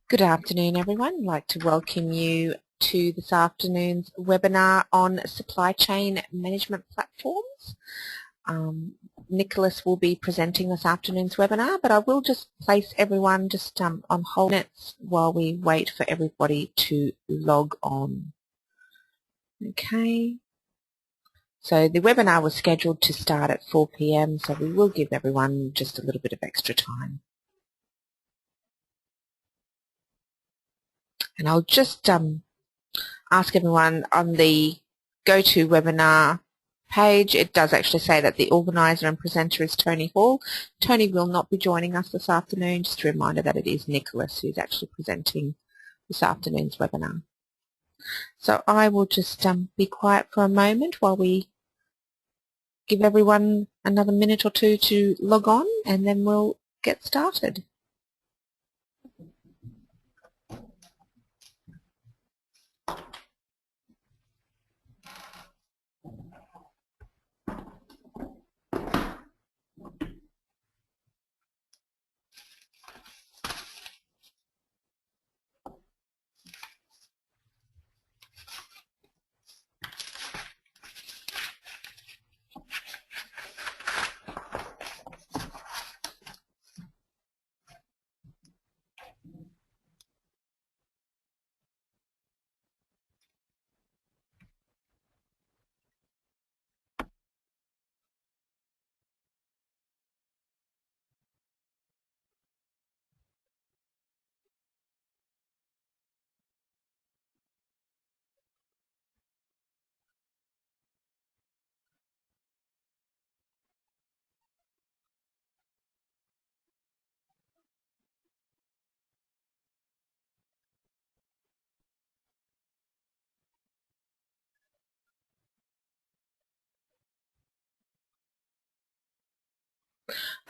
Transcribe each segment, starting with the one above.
Good afternoon, everyone. I'd like to welcome you to this afternoon's webinar on supply chain management platforms. Nicholas will be presenting this afternoon's webinar, but I will just place everyone just on hold minutes while we wait for everybody to log on. Okay. So the webinar was scheduled to start at 4 p.m, so we will give everyone just a little bit of extra time. And I'll just ask everyone on the GoToWebinar page, it does actually say that the organiser and presenter is Tony Hall. Tony will not be joining us this afternoon. Just a reminder that it is Nicholas who's actually presenting this afternoon's webinar. So I will just be quiet for a moment while we give everyone another minute or two to log on, and then we'll get started.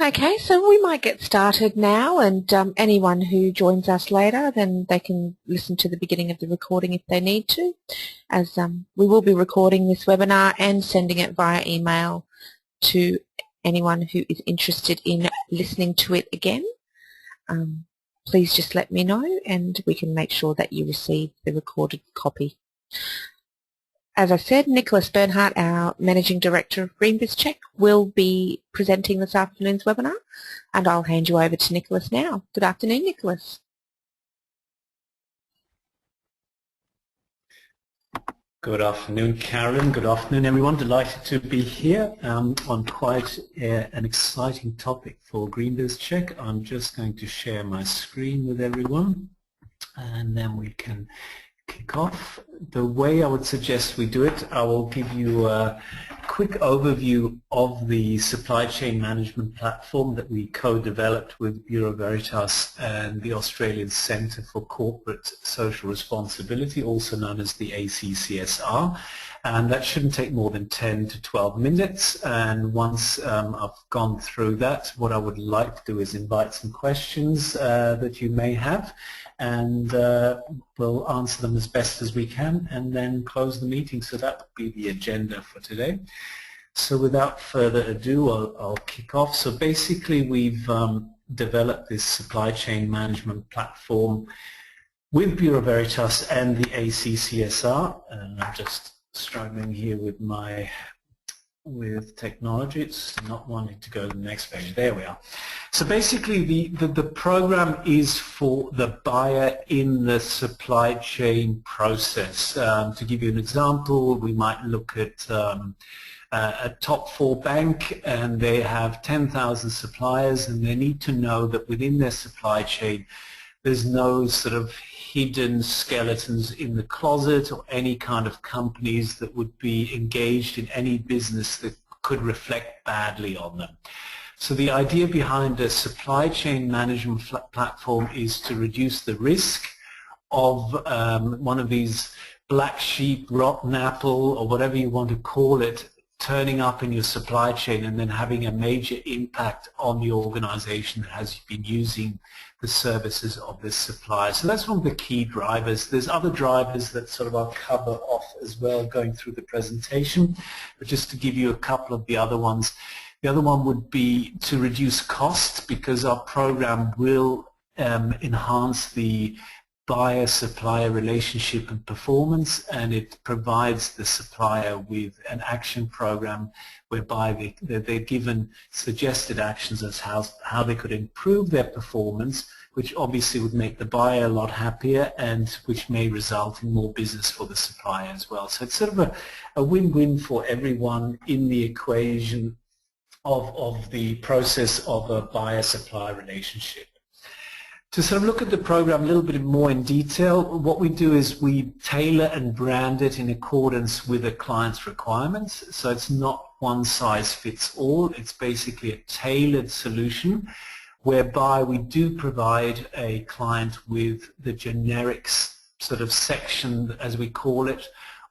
Okay, so we might get started now, and anyone who joins us later, then they can listen to the beginning of the recording if they need to, as we will be recording this webinar and sending it via email to anyone who is interested in listening to it again. Please just let me know and we can make sure that you receive the recorded copy. As I said, Nicholas Bernhardt, our Managing Director of GreenBizCheck, will be presenting this afternoon's webinar, and I'll hand you over to Nicholas now. Good afternoon, Nicholas. Good afternoon, Karen. Good afternoon, everyone. Delighted to be here on quite an exciting topic for GreenBizCheck. I'm just going to share my screen with everyone, and then we can kick off. The way I would suggest we do it, I will give you a quick overview of the supply chain management platform that we co-developed with Bureau Veritas and the Australian Centre for Corporate Social Responsibility, also known as the ACCSR. And that shouldn't take more than 10 to 12 minutes. And once I've gone through that, what I would like to do is invite some questions that you may have, and we'll answer them as best as we can and then close the meeting. So that would be the agenda for today. So without further ado, I'll kick off. So basically we've developed this supply chain management platform with Bureau Veritas and the ACCSR, and I'm just struggling here with technology. It's not wanting to go to the next page. There we are. So basically the program is for the buyer in the supply chain process. To give you an example, we might look at a top 4 bank, and they have 10,000 suppliers, and they need to know that within their supply chain there's no sort of hidden skeletons in the closet or any kind of companies that would be engaged in any business that could reflect badly on them. So the idea behind a supply chain management platform is to reduce the risk of one of these black sheep, rotten apple, or whatever you want to call it, turning up in your supply chain and then having a major impact on the organization that has been using the services of this supplier. So that's one of the key drivers. There's other drivers that sort of I'll cover off as well going through the presentation, but just to give you a couple of the other ones. The other one would be to reduce costs, because our program will enhance the buyer-supplier relationship and performance, and it provides the supplier with an action program whereby they're given suggested actions as how they could improve their performance, which obviously would make the buyer a lot happier and which may result in more business for the supplier as well. So it's sort of a win-win for everyone in the equation of the process of a buyer-supplier relationship. To sort of look at the program a little bit more in detail, what we do is we tailor and brand it in accordance with a client's requirements. So it's not one size fits all. It's basically a tailored solution whereby we do provide a client with the generic sort of section, as we call it,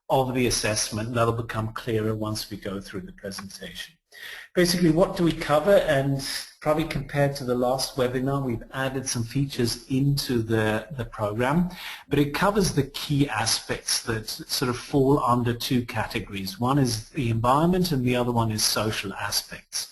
of the assessment. That'll become clearer once we go through the presentation. Basically, what do we cover? And probably compared to the last webinar, we've added some features into the program, but it covers the key aspects that sort of fall under two categories. One is the environment and the other one is social aspects.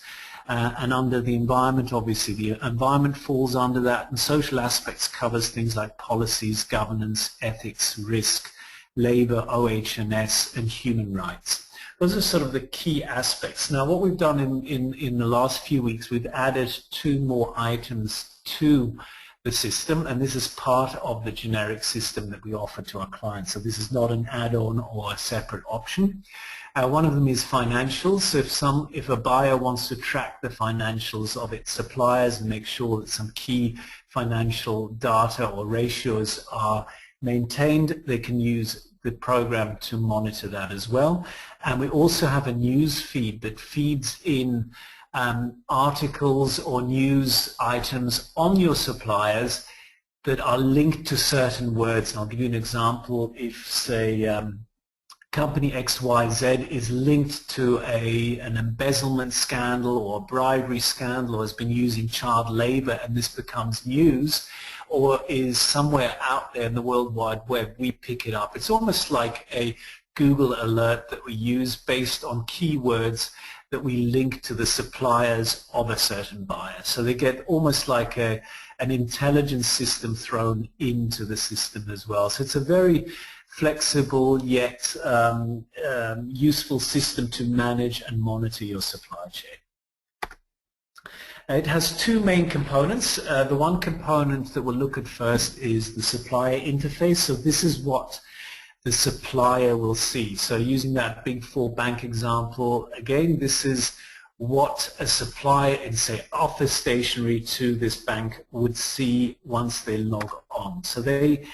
And under the environment, obviously the environment falls under that, and social aspects covers things like policies, governance, ethics, risk, labor, OH&S, and human rights. Those are sort of the key aspects. Now, what we've done in the last few weeks, we've added 2 more items to the system, and this is part of the generic system that we offer to our clients. So this is not an add-on or a separate option. One of them is financials. So if a buyer wants to track the financials of its suppliers and make sure that some key financial data or ratios are maintained, they can use the program to monitor that as well. And we also have a news feed that feeds in articles or news items on your suppliers that are linked to certain words. And I'll give you an example. If, say, company XYZ is linked to an embezzlement scandal or a bribery scandal, or has been using child labor, and this becomes news, or is somewhere out there in the World Wide Web, we pick it up. It's almost like a Google alert that we use based on keywords that we link to the suppliers of a certain buyer. So they get almost like an intelligence system thrown into the system as well. So it's a very flexible yet useful system to manage and monitor your supply chain. It has 2 main components. The one component that we'll look at first is the supplier interface. So this is what the supplier will see. So using that Big 4 bank example, again, this is what a supplier in, say, office stationery to this bank would see once they log on. So they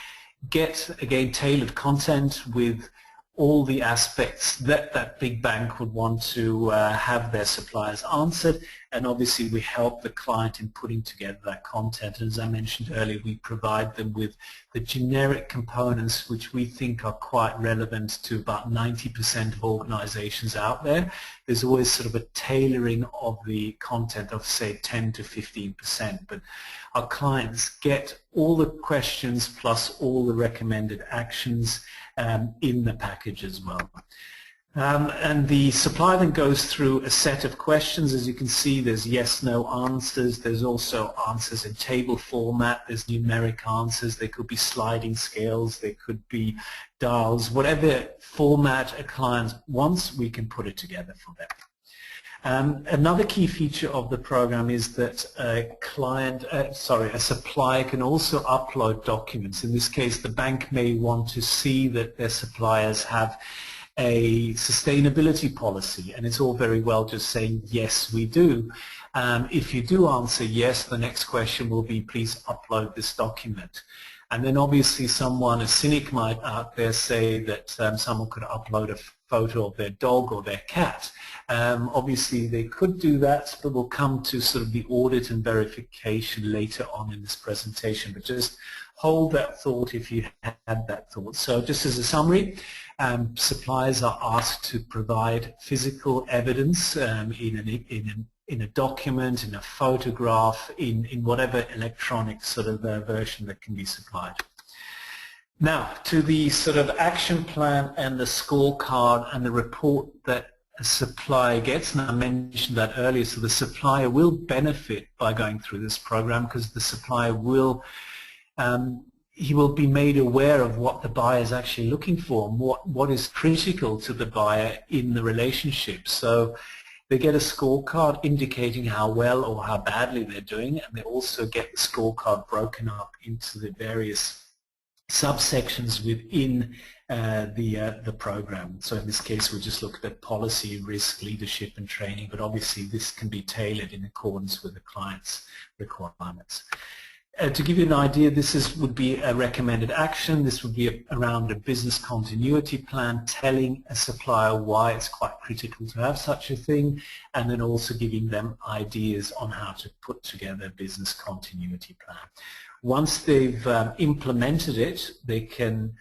get, again, tailored content with all the aspects that that big bank would want to have their suppliers answered, and obviously we help the client in putting together that content. As I mentioned earlier, we provide them with the generic components which we think are quite relevant to about 90% of organizations out there. There's always sort of a tailoring of the content of, say, 10 to 15%, but our clients get all the questions plus all the recommended actions in the package as well. And the supplier then goes through a set of questions. As you can see, there's yes/no answers. There's also answers in table format. There's numeric answers. There could be sliding scales. There could be dials. Whatever format a client wants, we can put it together for them. Another key feature of the program is that a supplier can also upload documents. In this case, the bank may want to see that their suppliers have a sustainability policy, and it's all very well just saying, yes, we do. If you do answer yes, the next question will be, please upload this document. And then obviously someone, a cynic might out there say that someone could upload a photo of their dog or their cat. Obviously they could do that, but we'll come to sort of the audit and verification later on in this presentation. But just hold that thought if you had that thought. So just as a summary, suppliers are asked to provide physical evidence in a document, in a photograph, in whatever electronic sort of version that can be supplied. Now, to the sort of action plan and the scorecard and the report that a supplier gets, and I mentioned that earlier, so the supplier will benefit by going through this program because the supplier will he will be made aware of what the buyer is actually looking for and what is critical to the buyer in the relationship. So they get a scorecard indicating how well or how badly they're doing, and they also get the scorecard broken up into the various subsections within the program. So in this case, we just looked at policy, risk, leadership, and training, but obviously this can be tailored in accordance with the client's requirements. To give you an idea, this would be a recommended action. This would be around a business continuity plan, telling a supplier why it's quite critical to have such a thing, and then also giving them ideas on how to put together a business continuity plan. Once they've implemented it, they can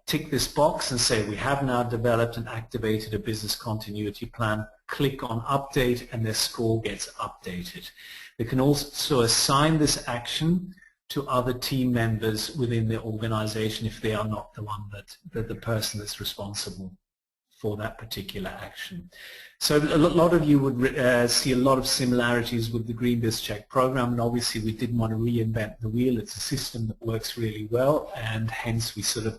tick this box and say, we have now developed and activated a business continuity plan. Click on update, and their score gets updated. They can also assign this action to other team members within the organization if they are not the one the person that's responsible for that particular action. So a lot of you would see a lot of similarities with the GreenBizCheck program, and obviously we didn't want to reinvent the wheel. It's a system that works really well, and hence we sort of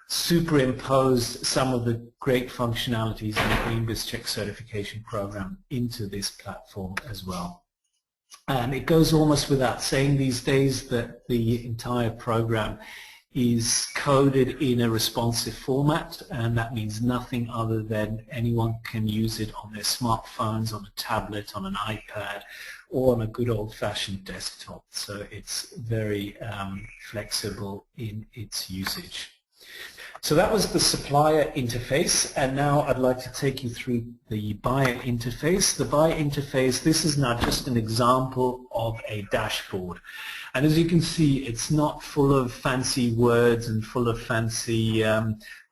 superimposed some of the great functionalities in the GreenBizCheck certification program into this platform as well. And it goes almost without saying these days that the entire program is coded in a responsive format, and that means nothing other than anyone can use it on their smartphones, on a tablet, on an iPad, or on a good old-fashioned desktop. So it's very flexible in its usage. So that was the supplier interface, and now I'd like to take you through the buyer interface. The buyer interface, this is now just an example of a dashboard. And as you can see, it's not full of fancy words and full of fancy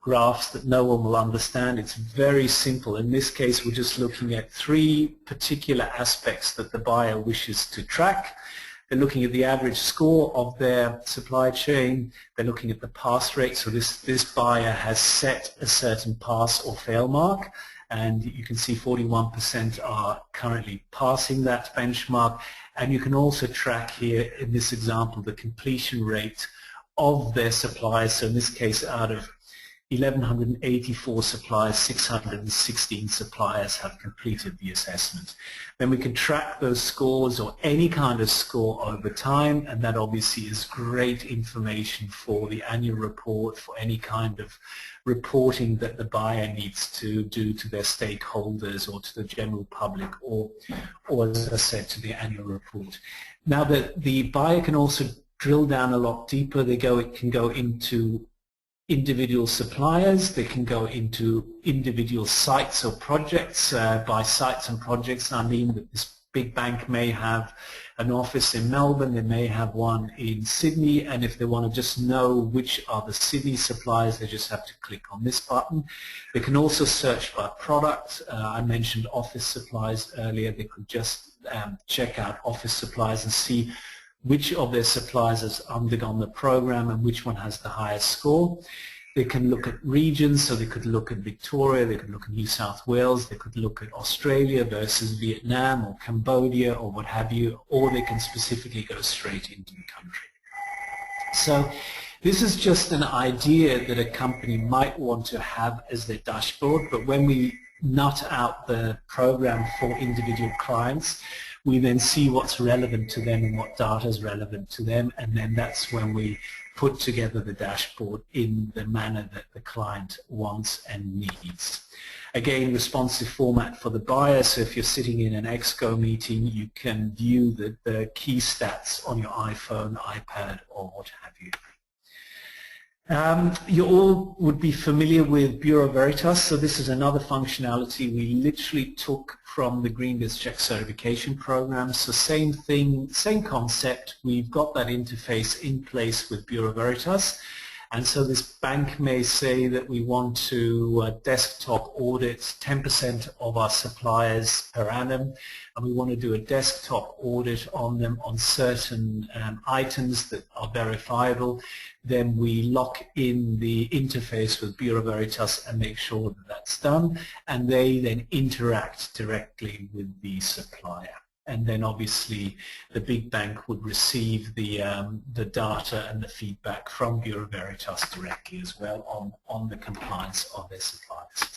graphs that no one will understand. It's very simple. In this case, we're just looking at three particular aspects that the buyer wishes to track. They're looking at the average score of their supply chain. They're looking at the pass rate. So this buyer has set a certain pass or fail mark, and you can see 41% are currently passing that benchmark. And you can also track here in this example the completion rate of their suppliers. So in this case, out of 1,184 suppliers, 616 suppliers have completed the assessment. Then we can track those scores or any kind of score over time, and that obviously is great information for the annual report, for any kind of reporting that the buyer needs to do to their stakeholders or to the general public, or as I said, to the annual report. Now the buyer can also drill down a lot deeper. It can go into individual suppliers, they can go into individual sites or projects. By sites and projects, I mean that this big bank may have an office in Melbourne, they may have one in Sydney, and if they want to just know which are the Sydney suppliers, they just have to click on this button. They can also search by product. I mentioned office supplies earlier. They could just check out office supplies and see which of their suppliers has undergone the program and which one has the highest score. They can look at regions, so they could look at Victoria, they could look at New South Wales, they could look at Australia versus Vietnam or Cambodia or what have you, or they can specifically go straight into the country. So this is just an idea that a company might want to have as their dashboard, but when we nut out the program for individual clients, we then see what's relevant to them and what data is relevant to them, and then that's when we put together the dashboard in the manner that the client wants and needs. Again, responsive format for the buyer, so if you're sitting in an ExCo meeting, you can view the key stats on your iPhone, iPad, or what have you. You all would be familiar with Bureau Veritas, so this is another functionality we literally took from the GreenBizCheck certification program. So same thing, same concept. We've got that interface in place with Bureau Veritas, And so this bank may say that we want to desktop audit 10% of our suppliers per annum, and we want to do a desktop audit on them on certain items that are verifiable. Then we lock in the interface with Bureau Veritas and make sure that that's done, and they then interact directly with the supplier. And then obviously the big bank would receive the data and the feedback from Bureau Veritas directly as well on the compliance of their suppliers.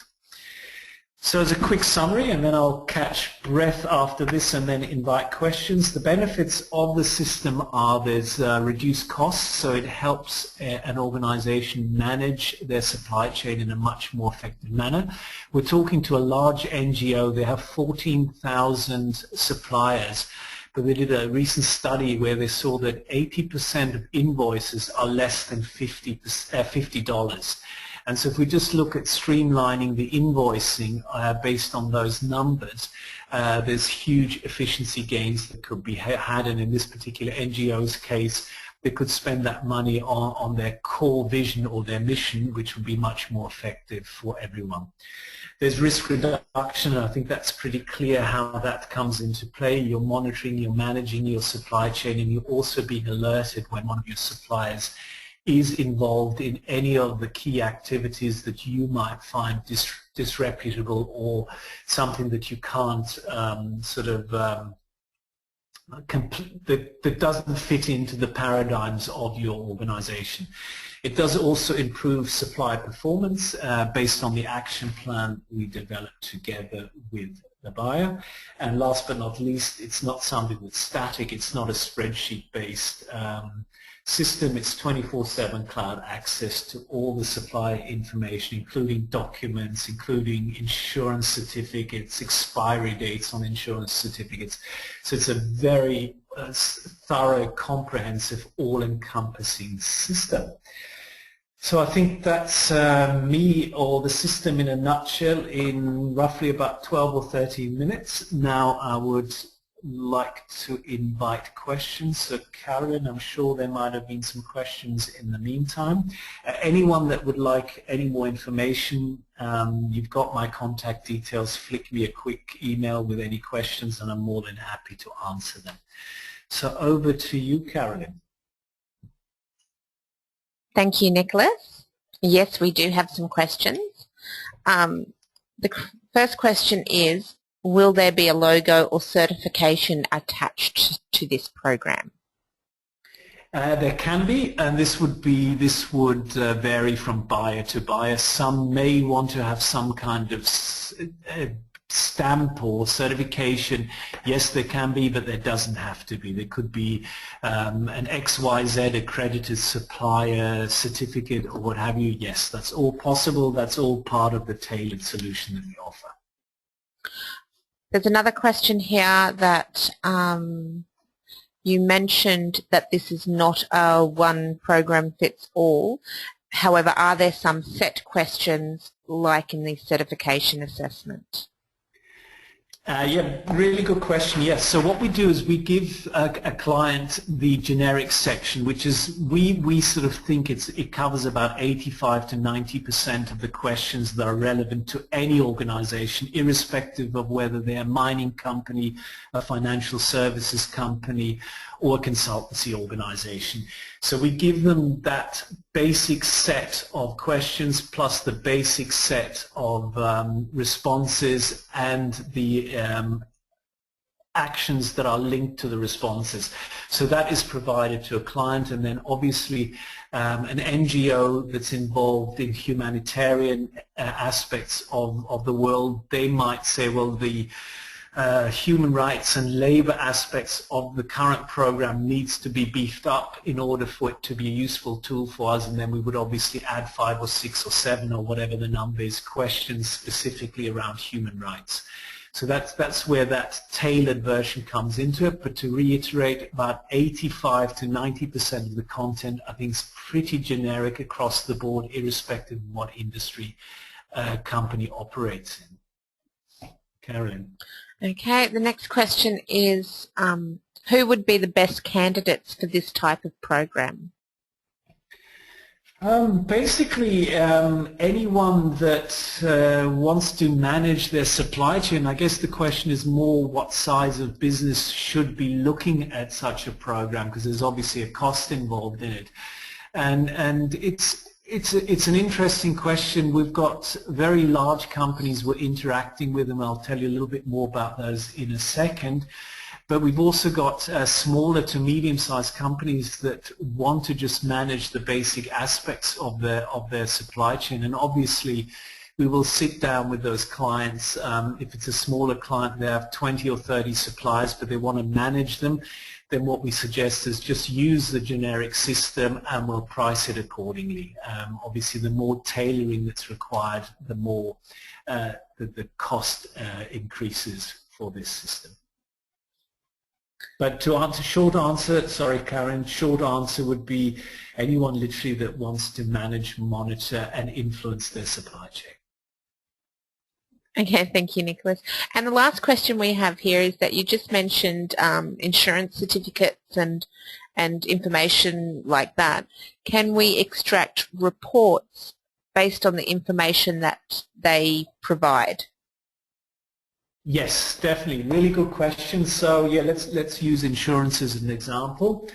So as a quick summary, and then I'll catch breath after this and then invite questions. The benefits of the system are there's reduced costs, so it helps an organization manage their supply chain in a much more effective manner. We're talking to a large NGO. They have 14,000 suppliers, but they did a recent study where they saw that 80% of invoices are less than $50. And so if we just look at streamlining the invoicing based on those numbers, there's huge efficiency gains that could be had, and in this particular NGO's case, they could spend that money on their core vision or their mission, which would be much more effective for everyone. There's risk reduction, and I think that's pretty clear how that comes into play. You're monitoring, you're managing your supply chain, and you're also being alerted when one of your suppliers is involved in any of the key activities that you might find disreputable or something that you can't that doesn't fit into the paradigms of your organization. It does also improve supply performance based on the action plan we developed together with the buyer. And last but not least, it's not something that's static. It's not a spreadsheet-based system. It's 24/7 cloud access to all the supplier information, including documents, including insurance certificates, expiry dates on insurance certificates. So it's a very thorough, comprehensive, all-encompassing system. So I think that's me, or the system in a nutshell, in roughly about 12 or 13 minutes. Now I would like to invite questions. So Karen, I'm sure there might have been some questions in the meantime. Anyone that would like any more information, you've got my contact details. Flick me a quick email with any questions and I'm more than happy to answer them. So over to you, Carolyn. Thank you, Nicholas. Yes, we do have some questions. The first question is, will there be a logo or certification attached to this program? There can be, and this would vary from buyer to buyer. Some may want to have some kind of stamp or certification. Yes, there can be, but there doesn't have to be. There could be an XYZ accredited supplier certificate or what have you. Yes, that's all possible. That's all part of the tailored solution that we offer. There's another question here that you mentioned that this is not a one program fits all. However, are there some set questions like in the certification assessment? Yeah, really good question. Yes. So what we do is we give a client the generic section, which is we sort of think it covers about 85 to 90% of the questions that are relevant to any organization, irrespective of whether they're a mining company, a financial services company, or a consultancy organization. So we give them that basic set of questions plus the basic set of responses and the actions that are linked to the responses. So that is provided to a client, and then obviously an NGO that's involved in humanitarian aspects of the world, they might say, well, the human rights and labor aspects of the current program needs to be beefed up in order for it to be a useful tool for us, and then we would obviously add 5 or 6 or 7 or whatever the number is, questions specifically around human rights. So that's where that tailored version comes into it. But to reiterate, about 85 to 90% of the content I think is pretty generic across the board, irrespective of what industry company operates in. Carolyn. Okay, the next question is, who would be the best candidates for this type of program? Basically, anyone that wants to manage their supply chain, I guess the question is more what size of business should be looking at such a program, because there's obviously a cost involved in it. And it's an interesting question. We've got very large companies we're interacting with, and I'll tell you a little bit more about those in a second. But we've also got smaller to medium-sized companies that want to just manage the basic aspects of their supply chain. And obviously, we will sit down with those clients. If it's a smaller client, they have 20 or 30 suppliers, but they want to manage them, then what we suggest is just use the generic system and we'll price it accordingly. Obviously, the more tailoring that's required, the more the cost increases for this system. But to answer, short answer, sorry Karen, short answer would be anyone literally that wants to manage, monitor and influence their supply chain. Okay, thank you, Nicholas. And the last question we have here is that you just mentioned insurance certificates and information like that. Can we extract reports based on the information that they provide? Yes, definitely. Really good question. So yeah, let's use insurance as an example.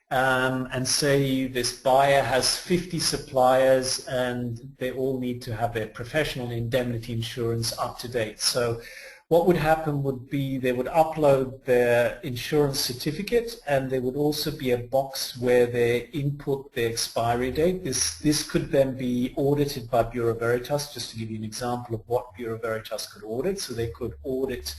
And say this buyer has 50 suppliers and they all need to have their professional indemnity insurance up to date. So what would happen would be they would upload their insurance certificate, and there would also be a box where they input their expiry date. This could then be audited by Bureau Veritas, just to give you an example of what Bureau Veritas could audit. So they could audit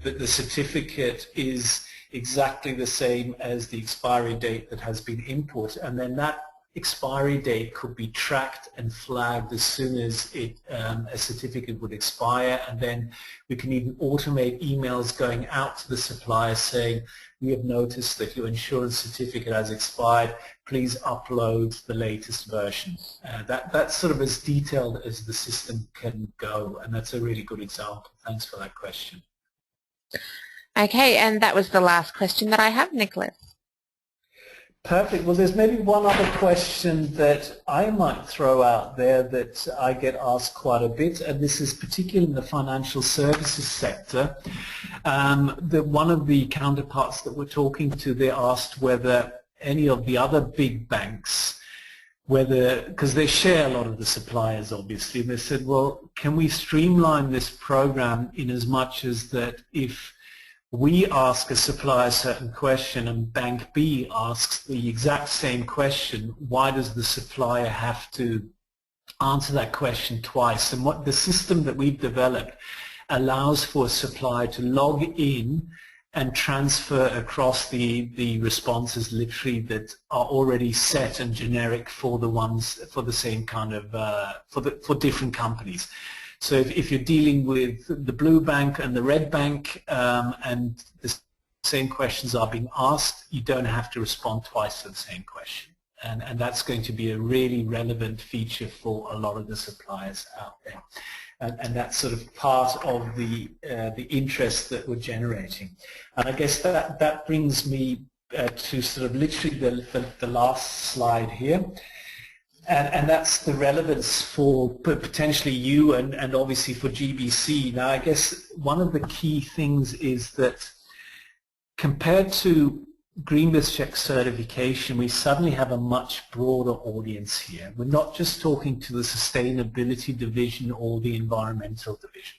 that the certificate is exactly the same as the expiry date that has been input, and then that expiry date could be tracked and flagged as soon as a certificate would expire, and then we can even automate emails going out to the supplier saying, we have noticed that your insurance certificate has expired, please upload the latest version. That's sort of as detailed as the system can go, and that's a really good example. Thanks for that question. Okay, and that was the last question that I have, Nicholas. Perfect. Well, there's maybe one other question that I might throw out there that I get asked quite a bit, and this is particularly in the financial services sector. That one of the counterparts that we're talking to, they asked whether any of the other big banks, because they share a lot of the suppliers obviously, and they said, well, can we streamline this program in as much as that if we ask a supplier a certain question and Bank B asks the exact same question, why does the supplier have to answer that question twice? And what the system that we've developed allows for a supplier to log in and transfer across the responses literally that are already set and generic for the ones for the same kind of for different companies. So if you're dealing with the blue bank and the red bank and the same questions are being asked, you don't have to respond twice to the same question. And that's going to be a really relevant feature for a lot of the suppliers out there. And that's sort of part of the interest that we're generating. And I guess that brings me to sort of literally the last slide here. And that's the relevance for potentially you and obviously for GBC. Now, I guess one of the key things is that compared to GreenBizCheck certification, we suddenly have a much broader audience here. We're not just talking to the sustainability division or the environmental division.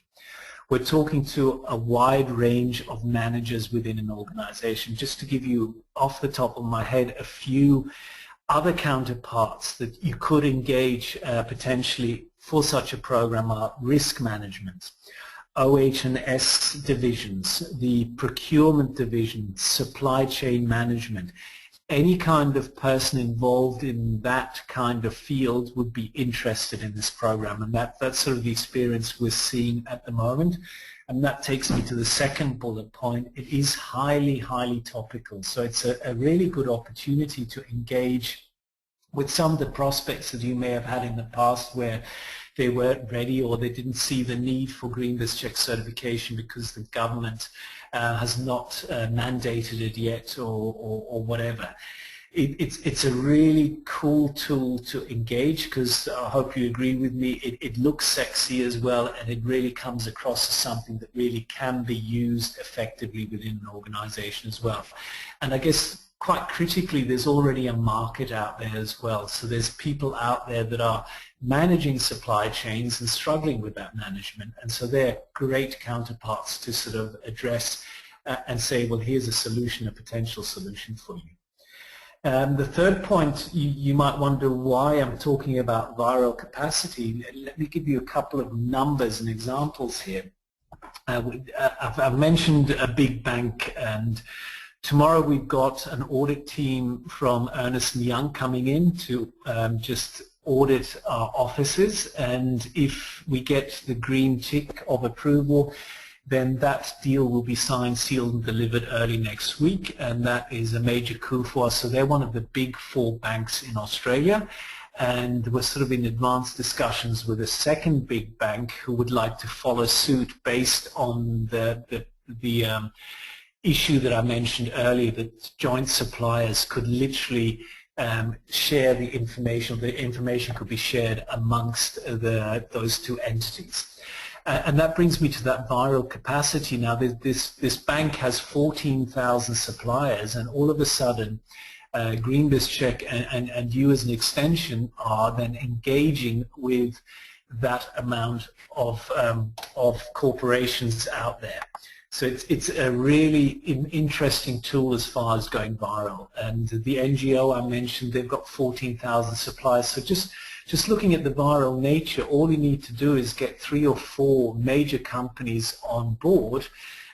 We're talking to a wide range of managers within an organization. Just to give you off the top of my head a few other counterparts that you could engage potentially for such a program are risk management, OH&S divisions, the procurement division, supply chain management. Any kind of person involved in that kind of field would be interested in this program, and that's sort of the experience we're seeing at the moment. And that takes me to the second bullet point. It is highly, highly topical. So it's a really good opportunity to engage with some of the prospects that you may have had in the past where they weren't ready or they didn't see the need for GreenBizCheck certification because the government has not mandated it yet or whatever. it's a really cool tool to engage, because I hope you agree with me, it looks sexy as well, and it really comes across as something that really can be used effectively within an organization as well. And I guess quite critically, there's already a market out there as well. So there's people out there that are managing supply chains and struggling with that management, and so they're great counterparts to sort of address and say, well, here's a solution, a potential solution for you. The third point, you might wonder why I'm talking about viral capacity. Let me give you a couple of numbers and examples here. I've mentioned a big bank, and tomorrow we've got an audit team from Ernst & Young coming in to just audit our offices, and if we get the green tick of approval, then that deal will be signed, sealed and delivered early next week, and that is a major coup for us. So they're one of the big 4 banks in Australia, and we're sort of in advanced discussions with a second big bank who would like to follow suit based on the issue that I mentioned earlier, that joint suppliers could literally share the information could be shared amongst those 2 entities. And that brings me to that viral capacity. Now, this bank has 14,000 suppliers, and all of a sudden, GreenBizCheck and you as an extension are then engaging with that amount of corporations out there. So it's a really interesting tool as far as going viral. And the NGO I mentioned, they've got 14,000 suppliers. So just looking at the viral nature, all you need to do is get 3 or 4 major companies on board,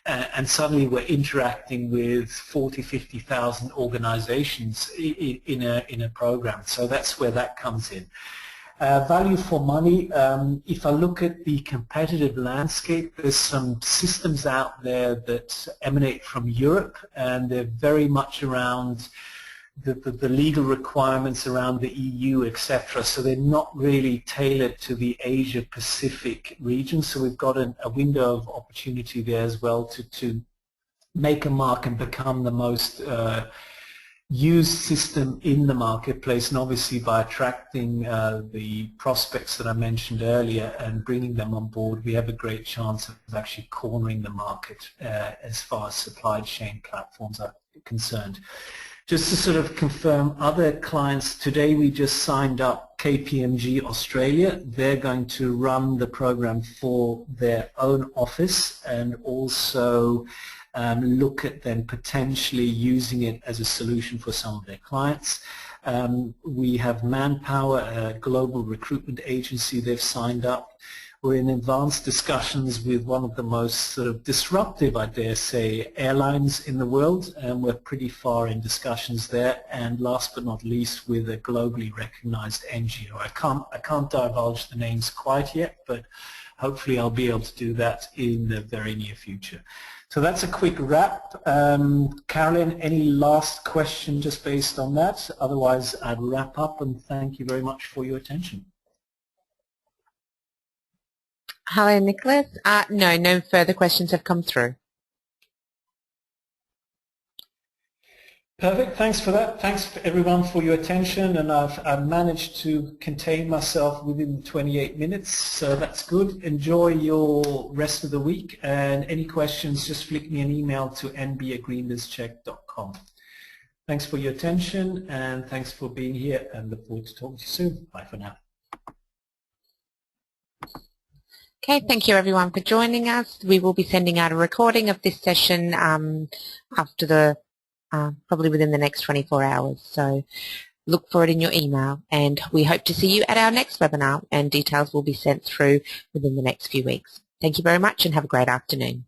and suddenly we're interacting with 40, 50,000 organizations in a program. So that's where that comes in. Value for money, if I look at the competitive landscape, there's some systems out there that emanate from Europe, and they're very much around the legal requirements around the EU, etc. So they're not really tailored to the Asia-Pacific region. So we've got a window of opportunity there as well to make a mark and become the most used system in the marketplace, and obviously by attracting the prospects that I mentioned earlier and bringing them on board, we have a great chance of actually cornering the market as far as supply chain platforms are concerned. Just to sort of confirm other clients, today we just signed up KPMG Australia. They're going to run the program for their own office, and also look at then potentially using it as a solution for some of their clients. We have Manpower, a global recruitment agency. They've signed up. We're in advanced discussions with one of the most sort of disruptive, I dare say, airlines in the world, and we're pretty far in discussions there. And last but not least, with a globally recognized NGO. I can't divulge the names quite yet, but hopefully I'll be able to do that in the very near future. So that's a quick wrap. Carolyn, any last question just based on that? Otherwise, I'd wrap up, and thank you very much for your attention. Hello, Nicholas. No further questions have come through. Perfect. Thanks for that. Thanks everyone for your attention, and I've managed to contain myself within 28 minutes, so that's good. Enjoy your rest of the week, and any questions, just flick me an email to nb@greenbizcheck.com. Thanks for your attention, and thanks for being here, and look forward to talking to you soon. Bye for now. Okay, thank you everyone for joining us. We will be sending out a recording of this session after the probably within the next 24 hours. So look for it in your email, and we hope to see you at our next webinar, and details will be sent through within the next few weeks. Thank you very much, and have a great afternoon.